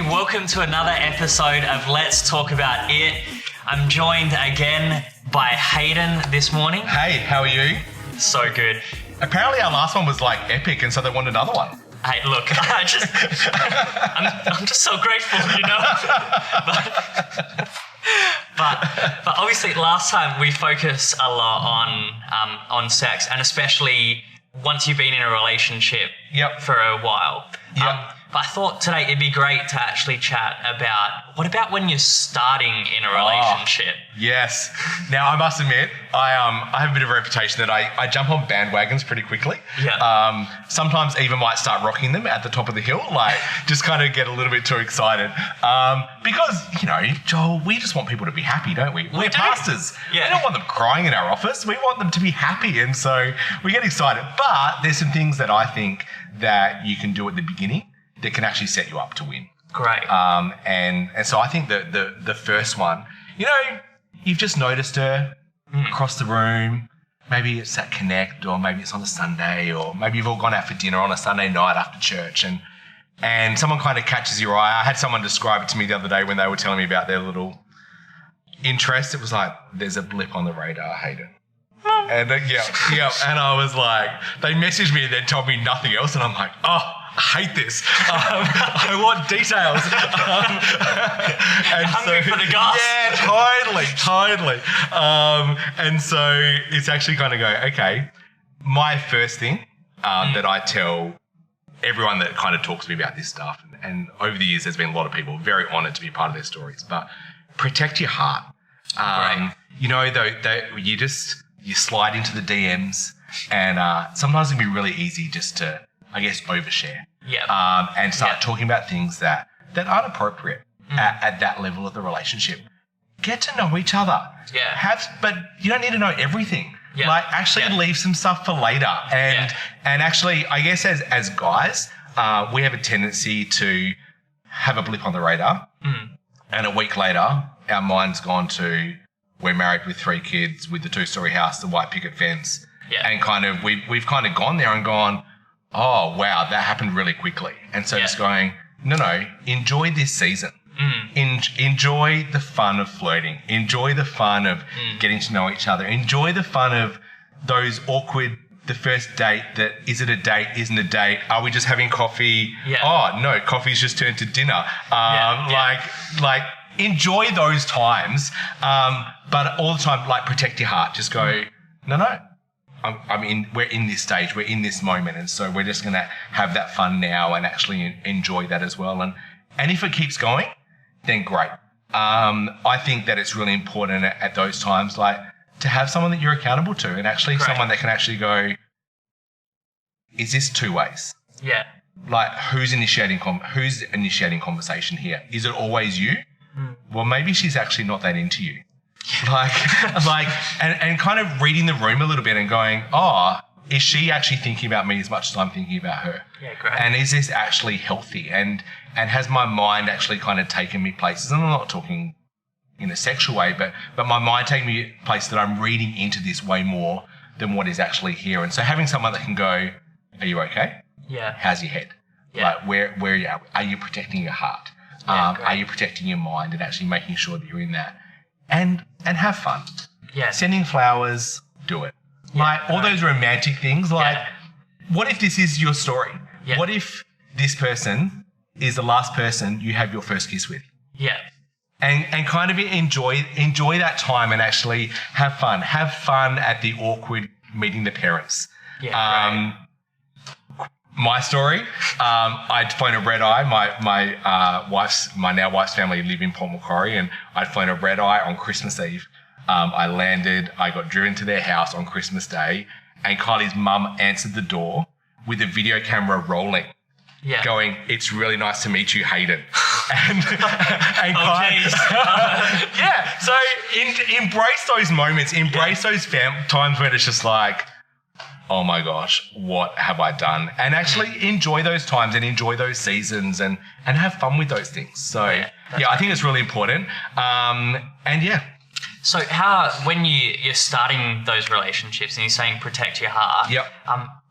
welcome to another episode of Let's Talk About It. I'm joined again by Hayden this morning. Hey, how are you? So good. Apparently our last one was like epic, and so they want another one. Hey, look, I'm just so grateful, you know. But obviously, last time we focused a lot on sex, and especially once you've been in a relationship for a while. But I thought today it'd be great to actually chat about what about when you're starting in a relationship? Yes. Now, I must admit, I have a bit of a reputation that I jump on bandwagons pretty quickly. Yeah. Sometimes even might start rocking them at the top of the hill, like just kind of get a little bit too excited. Because, you know, Joel, we just want people to be happy, don't we? We're pastors. Yeah. We don't want them crying in our office. We want them to be happy. And so we get excited. But there's some things that I think that you can do at the beginning that can actually set you up to win. Great. And so I think that the first one, you know, you've just noticed her across the room. Maybe it's at Connect, or maybe it's on a Sunday, or maybe you've all gone out for dinner on a Sunday night after church, and someone kind of catches your eye. I had someone describe it to me the other day when they were telling me about their little interest. It was like, there's a blip on the radar, Hayden. And and I was like, they messaged me and then told me nothing else, and I'm like, oh, I hate this. I want details. And hungry for the goss. Yeah, totally. And so it's actually kind of go, okay, my first thing that I tell everyone that kind of talks to me about this stuff, and over the years there's been a lot of people very honoured to be part of their stories, but protect your heart. You know, you slide into the DMs, and sometimes it can be really easy just to, I guess, overshare. Yeah. And start talking about things that aren't appropriate at that level of the relationship. Get to know each other. Yeah. But you don't need to know everything. Yeah. Like, actually leave some stuff for later. And actually, I guess as guys, we have a tendency to have a blip on the radar, and a week later, our mind's gone to, we're married with 3 kids with the 2-story house, the white picket fence, and kind of we've kind of gone there and gone, oh, wow, that happened really quickly. And so just going, no, enjoy this season. Enjoy the fun of flirting. Enjoy the fun of getting to know each other. Enjoy the fun of those awkward, the first date that, is it a date, isn't a date? Are we just having coffee? Yeah. Oh, no, coffee's just turned to dinner. Like, enjoy those times, but all the time, like, protect your heart. Just go, no. We're in this stage, we're in this moment, and so we're just going to have that fun now and actually enjoy that as well. And if it keeps going, then great. I think that it's really important at those times, like, to have someone that you're accountable to, and actually someone that can actually go, is this 2 ways? Yeah. Like, who's initiating conversation here? Is it always you? Well, maybe she's actually not that into you. And kind of reading the room a little bit and going, oh, is she actually thinking about me as much as I'm thinking about her? Yeah, great. And is this actually healthy? And has my mind actually kind of taken me places? And I'm not talking in a sexual way, but my mind taking me places that I'm reading into this way more than what is actually here. And so having someone that can go, are you okay? Yeah. How's your head? Yeah. Like, where are you at? Are you protecting your heart? Are you protecting your mind and actually making sure that you're in that? And have fun. Yeah. Sending flowers, do it. Like, all those romantic things, like, what if this is your story? Yeah. What if this person is the last person you have your first kiss with? Yeah. And kind of enjoy that time and actually have fun. Have fun at the awkward meeting the parents. Yeah. My story, I'd flown a red eye. My now wife's family live in Port Macquarie, and I'd flown a red eye on Christmas Eve. I landed, I got driven to their house on Christmas Day, and Kylie's mum answered the door with a video camera rolling, going, "It's really nice to meet you, Hayden." And so embrace those moments, embrace those times when it's just like, oh my gosh, what have I done? And actually enjoy those times and enjoy those seasons and have fun with those things. So I think it's really important. So when you're starting those relationships and you're saying protect your heart,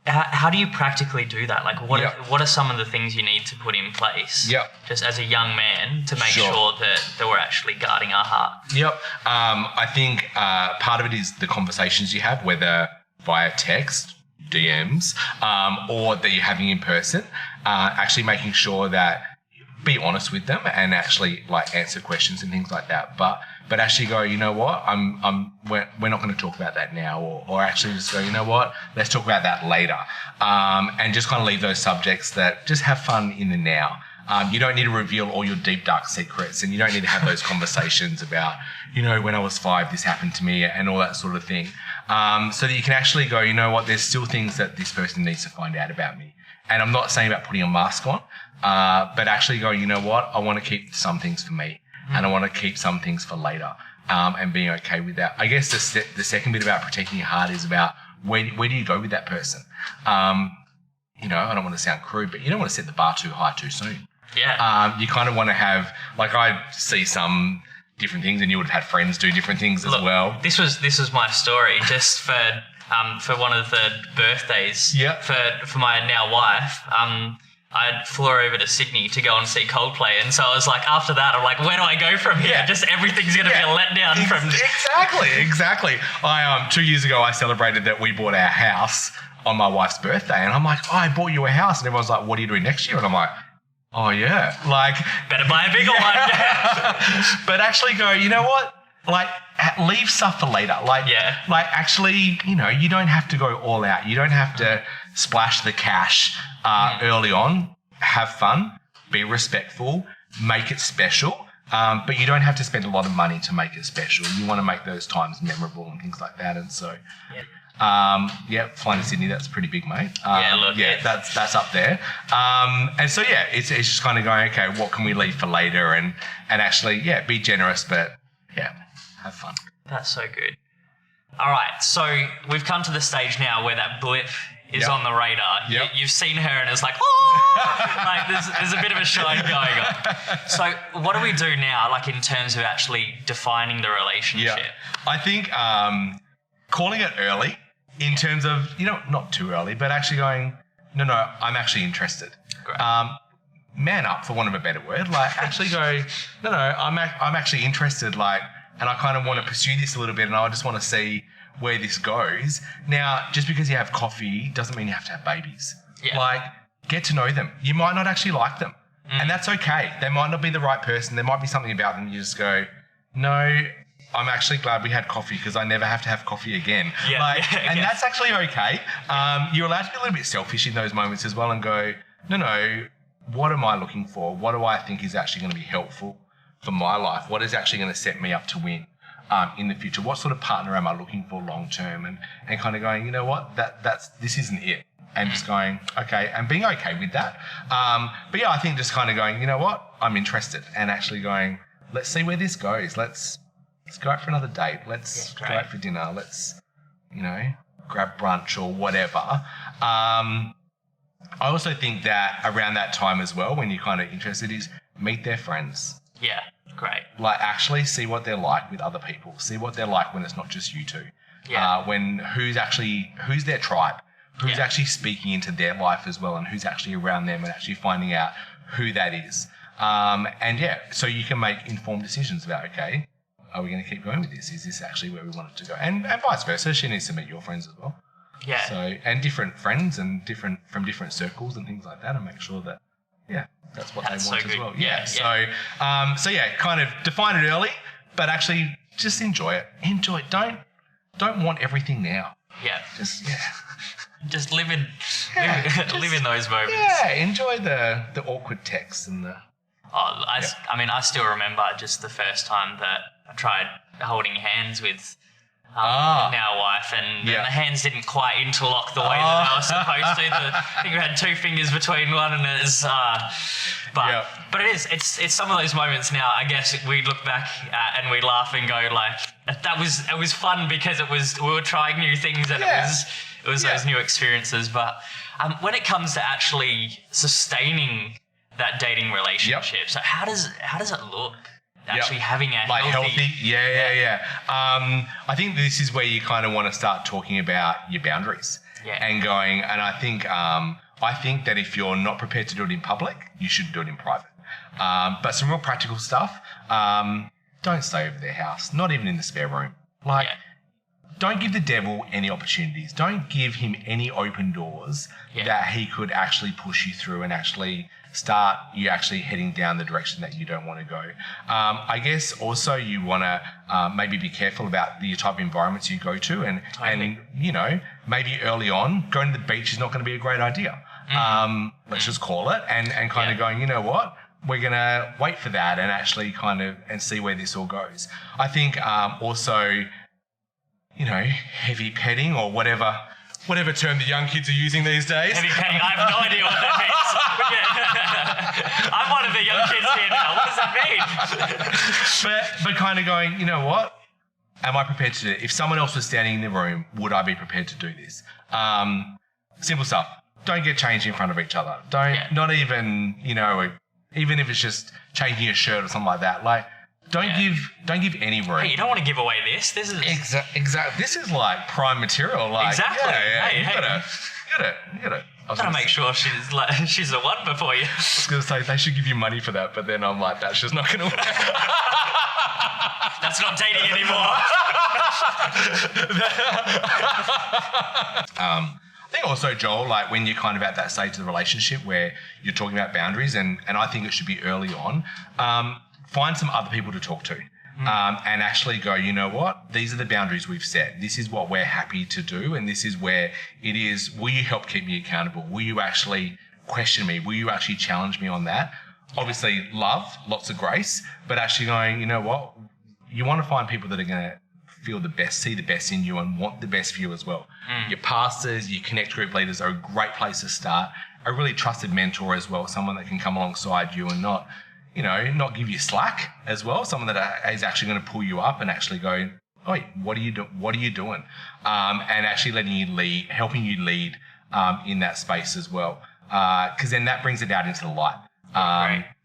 how do you practically do that? Like, what Yep. what are some of the things you need to put in place? Yep. Just as a young man to make Sure. sure that we're actually guarding our heart. Yep. I think part of it is the conversations you have, whether via text, DMs, or that you're having in person. Actually making sure that be honest with them and actually like answer questions and things like that. But actually go, you know what? We're not going to talk about that now, or actually just go, you know what? Let's talk about that later. And just kind of leave those subjects that just have fun in the now. You don't need to reveal all your deep, dark secrets, and you don't need to have those conversations about, you know, when I was 5, this happened to me and all that sort of thing. So that you can actually go, you know what? There's still things that this person needs to find out about me. And I'm not saying about putting a mask on, but actually go, you know what? I want to keep some things for me. And I want to keep some things for later, and being okay with that. I guess the second bit about protecting your heart is about where do you go with that person? You know, I don't want to sound crude, but you don't want to set the bar too high too soon. Yeah. You kind of want to have, like, I see some different things, and you would have had friends do different things as well. This was my story just for one of the birthdays. Yeah. For my now wife. I flew over to Sydney to go and see Coldplay, and so I was like, after that, I'm like, where do I go from here? Yeah. Just everything's going to be a letdown from. Exactly. I 2 years ago, I celebrated that we bought our house on my wife's birthday, and I'm like, oh, I bought you a house, and everyone's like, what are you doing next year? And I'm like, oh yeah, like better buy a bigger one. But actually go, you know what? Like, leave stuff for later. Like actually, you know, you don't have to go all out. You don't have to splash the cash early on. Have fun, be respectful, make it special. But you don't have to spend a lot of money to make it special. You want to make those times memorable and things like that. And so, flying to Sydney, that's pretty big, mate. That's up there. And so, it's just kind of going, okay, what can we leave for later? And actually, be generous, but have fun. That's so good. All right, so we've come to the stage now where that blip is on the radar. Yep. You've seen her and it's like, oh! Like there's a bit of a shine going on. So what do we do now, like in terms of actually defining the relationship? Yeah. I think calling it early in terms of, you know, not too early, but actually going, no, I'm actually interested. Great. Man up, for want of a better word. Like, actually go, no, I'm actually interested, like, and I kind of want to pursue this a little bit, and I just want to see where this goes. Now, just because you have coffee doesn't mean you have to have babies. Yeah. Like, get to know them. You might not actually like them, and that's okay. They might not be the right person. There might be something about them. You just go, no, I'm actually glad we had coffee because I never have to have coffee again. And that's actually okay. You're allowed to be a little bit selfish in those moments as well and go, no, what am I looking for? What do I think is actually going to be helpful for my life? What is actually going to set me up to win in the future? What sort of partner am I looking for long term? And kind of going, you know what, this isn't it. And just going, okay, and being okay with that. But I think just kind of going, you know what, I'm interested, and actually going, let's see where this goes. Let's go out for another date. Let's go out for dinner. Let's, you know, grab brunch or whatever. I also think that around that time as well, when you're kind of interested, is meet their friends. Yeah, great. Like, actually see what they're like with other people. See what they're like when it's not just you two. Yeah. Who's their tribe? Who's actually speaking into their life as well, and who's actually around them, and actually finding out who that is. So you can make informed decisions about, okay, are we going to keep going with this? Is this actually where we want it to go? And vice versa. She needs to meet your friends as well. Yeah. So, and different friends and from different circles and things like that, and make sure that, that's what they want as well. So kind of define it early, but actually just enjoy it. Enjoy it. Don't want everything now. Yeah. Just live in those moments. Yeah, enjoy the awkward texts and the. I mean, I still remember just the first time that I tried holding hands with now wife, and the hands didn't quite interlock the way that they were supposed to. I think we had 2 fingers between one, and it's but it's some of those moments now. I guess we look back and we laugh and go like, it was fun because we were trying new things, and it was those new experiences. But when it comes to actually sustaining that dating relationship, so how does it look? Actually having a healthy. I think this is where you kind of want to start talking about your boundaries and going, and I think that if you're not prepared to do it in public, you should do it in private. But some real practical stuff, don't stay over their house, not even in the spare room. Don't give the devil any opportunities. Don't give him any open doors that he could actually push you through and actually start you actually heading down the direction that you don't want to go. I guess also you want to maybe be careful about the type of environments you go to, and you know, maybe early on going to the beach is not going to be a great idea. Let's just call it, and kind of going, you know what, we're going to wait for that and actually kind of and see where this all goes. I think also, you know, heavy petting or whatever term the young kids are using these days. Heavy petting, I have no idea what that means. I'm one of the young kids here now. What does that mean? but kind of going, you know what? Am I prepared to do it? If someone else was standing in the room, would I be prepared to do this? Simple stuff. Don't get changed in front of each other. Not even, you know, even if it's just changing your shirt or something like that. Like, don't give any room. Hey, you don't want to give away this. This is exactly. This is like prime material. Like, exactly. You gotta. Gotta make sure she's the one before you. I was gonna say they should give you money for that, but then I'm like, that's just not gonna work. That's not dating anymore. I think also, Joel, like when you're kind of at that stage of the relationship where you're talking about boundaries, and I think it should be early on. Find some other people to talk to and actually go, you know what, these are the boundaries we've set. This is what we're happy to do, and this is where it is. Will you help keep me accountable? Will you actually question me? Will you actually challenge me on that? Obviously, love, lots of grace, but actually going, you know what, you want to find people that are going to feel the best, see the best in you, and want the best for you as well. Your pastors, your Connect group leaders are a great place to start. A really trusted mentor as well, someone that can come alongside you and not give you slack as well. Someone that is actually going to pull you up and actually go, "Oi, what are you doing?" And actually letting you lead, helping you lead in that space as well. Because then that brings it out into the light.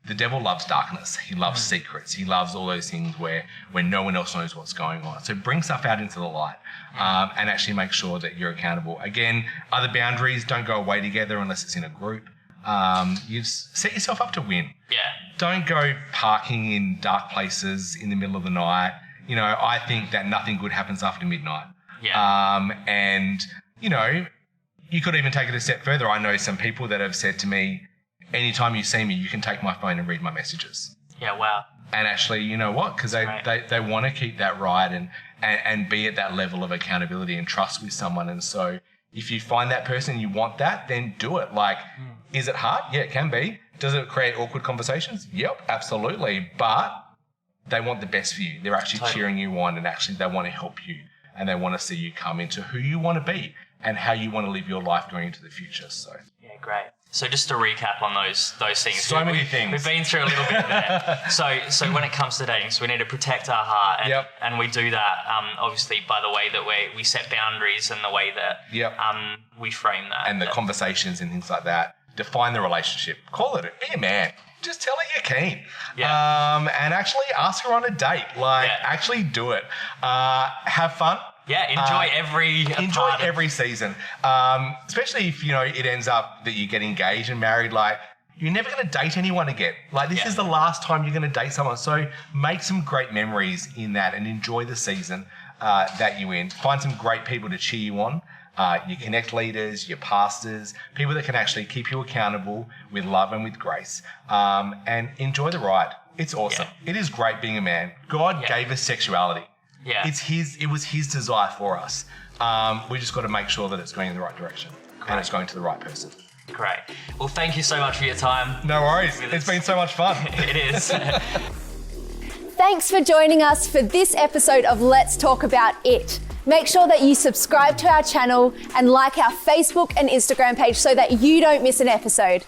The devil loves darkness. He loves secrets. He loves all those things where no one else knows what's going on. So bring stuff out into the light and actually make sure that you're accountable. Again, other boundaries, don't go away together unless it's in a group. You set yourself up to win. Don't go parking in dark places in the middle of the night. You know, I think that nothing good happens after midnight. And, you know, you could even take it a step further. I know some people that have said to me, anytime you see me, you can take my phone and read my messages. Wow. And actually, you know what? Because they want to keep that right and be at that level of accountability and trust with someone. And so if you find that person, you want that, then do it. Like, is it hard? Yeah, it can be. Does it create awkward conversations? Yep, absolutely. But they want the best for you. They're actually cheering you on, and actually they want to help you, and they want to see you come into who you want to be and how you want to live your life going into the future. So great. So just to recap on those things. So many things. We've been through a little bit there. So when it comes to dating, so we need to protect our heart, and we do that obviously by the way that we set boundaries and the way that we frame that. And the conversations and things like that. Define the relationship. Call it. Be a man. Just tell her you're keen. And actually ask her on a date. Actually do it. Have fun. Enjoy every season. Especially if, you know, it ends up that you get engaged and married. Like, you're never going to date anyone again. Like, this is the last time you're going to date someone. So make some great memories in that and enjoy the season that you're in. Find some great people to cheer you on. Your Connect leaders, your pastors, people that can actually keep you accountable with love and with grace, and enjoy the ride. It's awesome. It is great being a man. God gave us sexuality. It was his desire for us. We just got to make sure that it's going in the right direction and it's going to the right person. Great. Well, thank you so much for your time. No worries. It's been so much fun. It is. Thanks for joining us for this episode of Let's Talk About It. Make sure that you subscribe to our channel and like our Facebook and Instagram page so that you don't miss an episode.